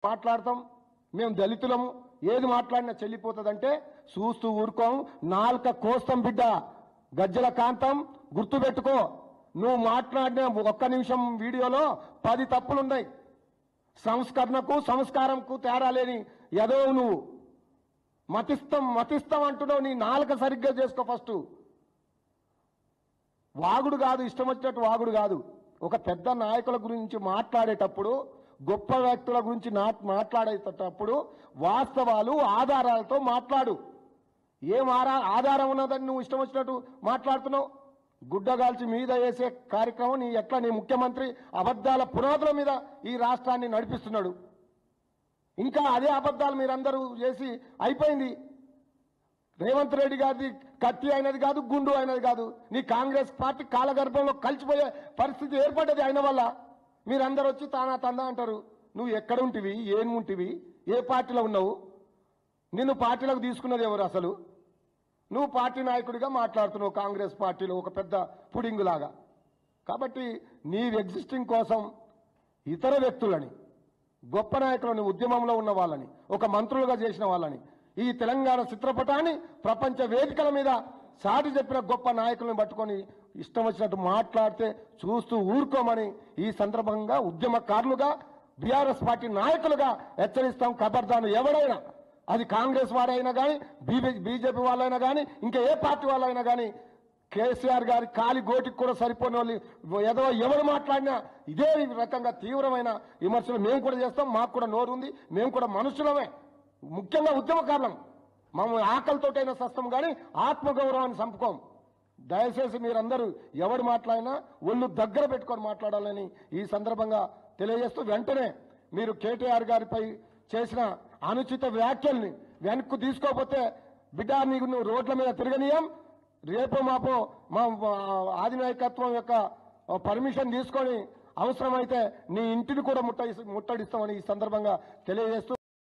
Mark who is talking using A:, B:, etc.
A: మాట్లాడతాం మేము దళితులము ఏది మాట్లాడినా చెల్లిపోతుందంటే చూస్తూ ఊరుకోం నాలుక కోస్తం బిడ్డ గజ్జల కాంతం గుర్తుపెట్టుకో నువ్వు మాట్లాడిన ఒక్క నిమిషం వీడియోలో 10 తప్పులున్నాయి సంస్కరణకు సంస్కారంకు తేడా లేని ఎదవవు నువ్వు మతిస్తాం అంటున్నావు నీ నాలుక సరిగ్గా చేసుకో ఫస్ట్ వాగుడు కాదు ఇష్టం వచ్చినట్టు వాగుడు కాదు ఒక పెద్ద నాయకుల గురించి మాట్లాడేటప్పుడు గొప్ప వ్యక్తుల గురించి మాట్లాడేటప్పుడు వాస్తవాలు ఆధారాలతో మాట్లాడు ఏం ఆధారం ఉన్నదని నువ్వు ఇష్టం వచ్చినట్టు మాట్లాడుతున్నావు గుడ్డగాల్చి మీద వేసే కార్యక్రమం నీ ఎట్లా నీ ముఖ్యమంత్రి అబద్ధాల పునాదుల మీద ఈ రాష్ట్రాన్ని నడిపిస్తున్నాడు ఇంకా అదే అబద్ధాలు మీరందరూ చేసి అయిపోయింది రేవంత్ రెడ్డి గారిది కత్తి అయినది కాదు గుండు అయినది కాదు నీ కాంగ్రెస్ పార్టీ కాలగర్భంలో కలిసిపోయే పరిస్థితి ఏర్పడ్డది అయిన వల్ల మీరందరూ వచ్చి తానా తందా అంటారు నువ్వు ఎక్కడ ఉంటివి ఏం ఉంటివి ఏ పార్టీలో ఉన్నావు నిన్ను పార్టీలకు తీసుకున్నది ఎవరు అసలు నువ్వు పార్టీ నాయకుడిగా మాట్లాడుతున్నావు కాంగ్రెస్ పార్టీలో ఒక పెద్ద పుడింగులాగా కాబట్టి నీ ఎగ్జిస్టింగ్ కోసం ఇతర వ్యక్తులని గొప్ప నాయకులని ఉద్యమంలో ఉన్న వాళ్ళని ఒక మంత్రులుగా చేసిన వాళ్ళని ఈ తెలంగాణ చిత్రపటాన్ని ప్రపంచ వేదికల మీద సాటి చెప్పిన గొప్ప నాయకులను పట్టుకొని ఇష్టం వచ్చినట్టు మాట్లాడితే చూస్తూ ఊరుకోమని ఈ సందర్భంగా ఉద్యమకారులుగా బీఆర్ఎస్ పార్టీ నాయకులుగా హెచ్చరిస్తాం ఖబర్దాను ఎవరైనా అది కాంగ్రెస్ వారైనా కానీ బీజేపీ వాళ్ళైనా కానీ ఇంకా ఏ పార్టీ వాళ్ళైనా కానీ కేసీఆర్ గారి కాలి గోటికి కూడా సరిపోయిన వాళ్ళు ఏదో ఎవరు మాట్లాడినా ఇదే రకంగా తీవ్రమైన విమర్శలు మేము కూడా చేస్తాం మాకు కూడా నోరు ఉంది మేము కూడా మనుషులమే ముఖ్యంగా ఉద్యమకారులం మేము ఆకలితోటైనా సస్తాం కానీ ఆత్మగౌరవాన్ని చంపుకోం దయచేసి మీరందరూ ఎవరు మాట్లాడినా ఒళ్ళు దగ్గర పెట్టుకొని మాట్లాడాలని ఈ సందర్భంగా తెలియజేస్తూ వెంటనే మీరు కేటీఆర్ గారిపై చేసిన అనుచిత వ్యాఖ్యల్ని వెనక్కు తీసుకోకపోతే బిడ్డ నీకు నువ్వు రోడ్ల మీద తిరగనీయం రేపో మాపో మా ఆధినాయకత్వం యొక్క పర్మిషన్ తీసుకొని అవసరమైతే నీ ఇంటిని కూడా ముట్టడిస్తామని ఈ సందర్భంగా తెలియజేస్తూ